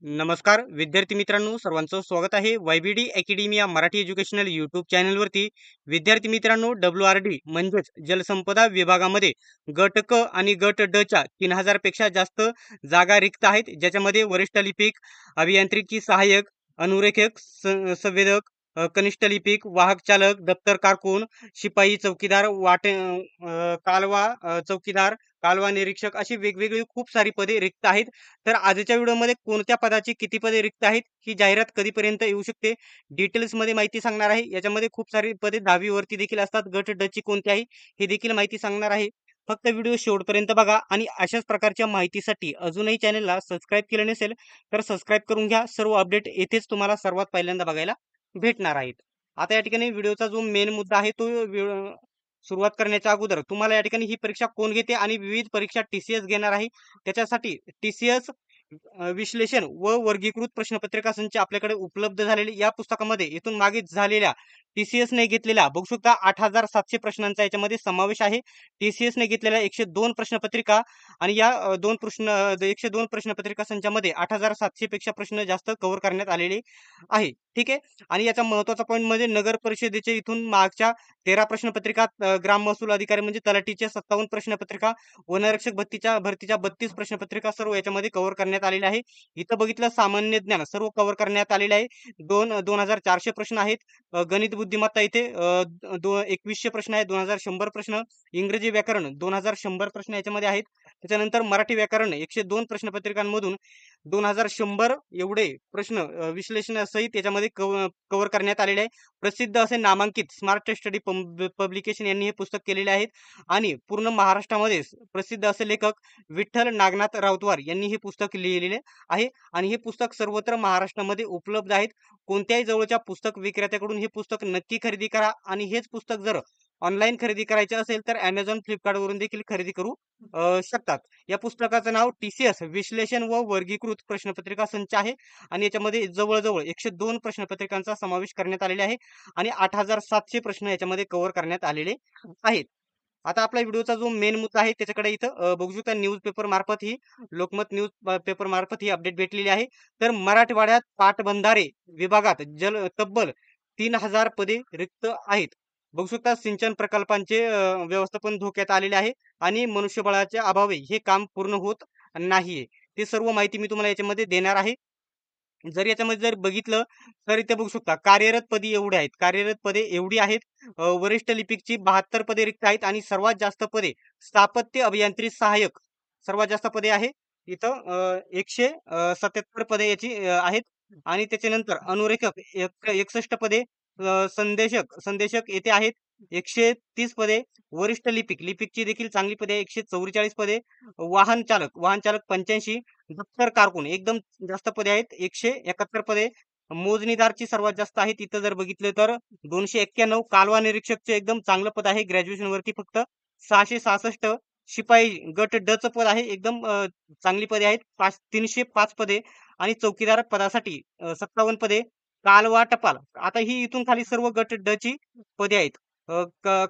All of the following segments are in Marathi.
नमस्कार विद्यार्थी मित्रांनो, सर्वांचं स्वागत आहे वायबीडी अकॅडमी या मराठी एज्युकेशनल यूट्यूब चॅनलवरती. विद्यार्थी मित्रांनो, WRD म्हणजेच जलसंपदा विभागामध्ये गट क आणि गट ड च्या 3000 पेक्षा जास्त जागा रिक्त आहेत, ज्याच्यामध्ये वरिष्ठ लिपिक, अभियांत्रिकी सहाय्यक, अनुरेखक, संवेदक, कनिष्ठ लिपिक, वाहक चालक, दप्तर कारकून, शिपाई, चौकीदार, कालवा चौकीदार, कालवा निरीक्षक अशी वेगवेगळी खूप सारी पदे रिक्त आहेत. तर आजच्या व्हिडिओमध्ये कोणत्या पदाची किती पदे रिक्त आहेत, ही जाहिरात कधीपर्यंत येऊ शकते, डिटेल्समध्ये माहिती सांगणार आहे. याच्यामध्ये खूप सारी पदे 10वी वरती देखील असतात. गट ड ची कोणती आहे हे देखील माहिती सांगणार आहे. फक्त व्हिडिओ शेवटपर्यंत बघा आणि अशाच प्रकारच्या माहितीसाठी अजूनही चॅनलला सबस्क्राईब केलं नसेल तर सबस्क्राईब करून घ्या. सर्व अपडेट येथेच तुम्हाला सर्वात पहिल्यांदा बघायला भेटणार आहेत. आता या ठिकाणी व्हिडिओचा जो मेन मुद्दा आहे तो सुरुवात करण्याच्या अगोदर तुम्हाला या ठिकाणी ही परीक्षा कोण घेते आणि विविध परीक्षा TCS घेणार आहे, त्याच्यासाठी TCS विश्लेषण व वर्गीकृत प्रश्नपत्रिका संच आपल्याकडे उपलब्ध झालेले या पुस्तकामध्ये इथून मागे झालेल्या TCS ने घेतलेल्या बघू शकता 8700 प्रश्नांचा याच्यामध्ये समावेश आहे. TCS ने घेतलेल्या 102 प्रश्नपत्रिका आणि या 102 प्रश्नपत्रिका संचामध्ये 8700 पेक्षा प्रश्न जास्त कव्हर करण्यात आलेले आहे. ठीक आहे. आणि याचा महत्वाचा पॉईंट म्हणजे नगर परिषदेचे इथून मागच्या 13 प्रश्नपत्रिका, ग्राम महसूल अधिकारी म्हणजे तलाठीच्या 57 प्रश्नपत्रिका, वनरक्षक भरतीच्या 32 प्रश्नपत्रिका सर्व याच्यामध्ये कव्हर करण्यात आलेले आहे. इथं बघितलं सामान्य ज्ञान सर्व कव्हर करण्यात आलेले आहे. 2400 प्रश्न आहेत. गणित बुद्धिमत्ता इथे 2100 प्रश्न आहेत. 2100 प्रश्न. इंग्रजी व्याकरण 2100 प्रश्न याच्यामध्ये आहेत. त्याच्यानंतर मराठी व्याकरण 102 प्रश्नपत्रिकांमधून 2100 एवढे प्रश्न विश्लेषणासहित याच्यामध्ये कव्हर करण्यात आलेले आहे. प्रसिद्ध असे नामांकित स्मार्ट स्टडी पब्लिकेशन यांनी हे पुस्तक केलेले आहेत आणि पूर्ण महाराष्ट्रामध्ये प्रसिद्ध असे लेखक विठ्ठल नागनाथ राऊतवार यांनी हे पुस्तक लिहिलेले आहे आणि हे पुस्तक सर्वत्र महाराष्ट्रामध्ये उपलब्ध आहेत. कोणत्याही जवळच्या पुस्तक विक्रेत्याकडून हे पुस्तक नक्की खरेदी करा आणि हेच पुस्तक जर ऑनलाईन खरेदी करायचे असेल तर Amazon, फ्लिपकार्ट वरून देखील खरेदी करू शकतात. या पुस्तकाचं नाव TCS विश्लेषण व वर्गीकृत प्रश्नपत्रिका संच आहे आणि याच्यामध्ये जवळजवळ 102 प्रश्नपत्रिकांचा समावेश करण्यात आलेला आहे आणि 8700 प्रश्न याच्यामध्ये कव्हर करण्यात आलेले आहेत. आता आपला व्हिडिओचा जो मेन मुद्दा आहे त्याच्याकडे इथं बघू शकता न्यूजपेपर मार्फत ही लोकमत न्यूज पेपर मार्फत ही अपडेट भेटलेली आहे. तर मराठवाड्यात पाटबंधारे विभागात तब्बल 3000 पदे रिक्त आहेत. बघू शकता सिंचन प्रकल्पांचे व्यवस्थापन धोक्यात आलेले आहे आणि मनुष्यबळाच्या अभावी हे काम पूर्ण होत नाहीये. ते सर्व माहिती मी तुम्हाला याच्यामध्ये देणार आहे. जर याच्यामध्ये जर बघितलं तर इथे बघू शकता कार्यरत पदे एवढे आहेत. कार्यरत पदे एवढी आहेत. वरिष्ठ लिपिकची 72 पदे रिक्त आहेत आणि सर्वात जास्त पदे स्थापत्य अभियांत्रिकी सहाय्यक सर्वात जास्त पदे आहे. इथं 177 पदे याची आहेत आणि त्याच्यानंतर अनुरेखक 61 पदे, संदेशक येथे आहेत 130 पदे, वरिष्ठ लिपिकची देखील चांगली पदे आहे 144 पदे, वाहन चालक 85, दप्तर कारकून एकदम जास्त पदे आहेत 171 पदे, मोजणीदारची सर्वात जास्त आहे तिथं जर बघितलं तर 291, कालवा निरीक्षकचे एकदम चांगलं पद आहे ग्रॅज्युएशन वरती फक्त 666, शिपाई गट ड चं पद आहे एकदम चांगली पदे आहेत 305 पदे आणि चौकीदार पदासाठी 57 पदे, कालवा टपाल आता ही इथून खाली सर्व गट ड ची पदे आहेत.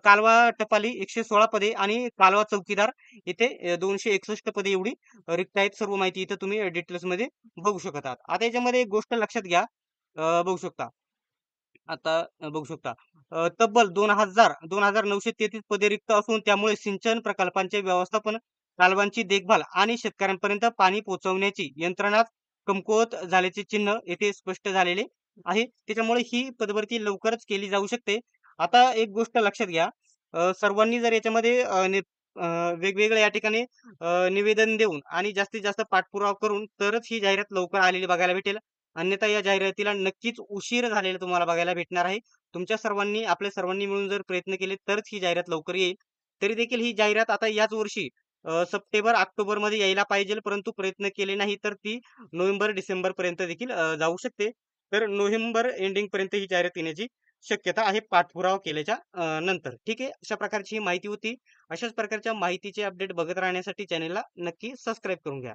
कालवा टपाली 116 पदे आणि कालवा चौकीदार इथे 261 पदे एवढी रिक्त आहेत. सर्व माहिती इथं तुम्ही डिटेल्स मध्ये बघू शकत आहात. आता याच्यामध्ये एक गोष्ट लक्षात घ्या. बघू शकता आता बघू शकता तब्बल 2933 पदे रिक्त असून त्यामुळे सिंचन प्रकल्पांचे व्यवस्थापन, कालवांची देखभाल आणि शेतकऱ्यांपर्यंत पाणी पोहोचवण्याची यंत्रणा कमकुवत झाल्याचे चिन्ह येथे स्पष्ट झालेले आहे. त्याच्यामुळे ही पदभरती लवकरच केली जाऊ शकते. आता एक गोष्ट लक्षात घ्या. सर्वांनी जर याच्यामध्ये वेगवेगळ्या या ठिकाणी निवेदन देऊन आणि जास्तीत जास्त पाठपुरावा करून तरच ही जाहिरात लवकर आलेली बघायला भेटेल. अन्यथा या जाहिरातीला नक्कीच उशीर झालेला तुम्हाला बघायला भेटणार आहे. आपल्या सर्वांनी मिळून जर प्रयत्न केले तरच ही जाहिरात लवकर येईल. तरी देखील ही जाहिरात आता याच वर्षी सप्टेंबर, ऑक्टोबरमध्ये यायला पाहिजे, परंतु प्रयत्न केले नाही तर ती नोव्हेंबर, डिसेंबर पर्यंत देखील जाऊ शकते. तर नोव्हेंबर एंडिंग पर्यंत ही जाहिरात येण्याची शक्यता आहे पाठपुरावा केल्याच्या नंतर. ठीक आहे. अशा प्रकारची ही माहिती होती. अशाच प्रकारच्या माहितीचे अपडेट बघत राहण्यासाठी चॅनेलला नक्की सबस्क्राईब करून घ्या.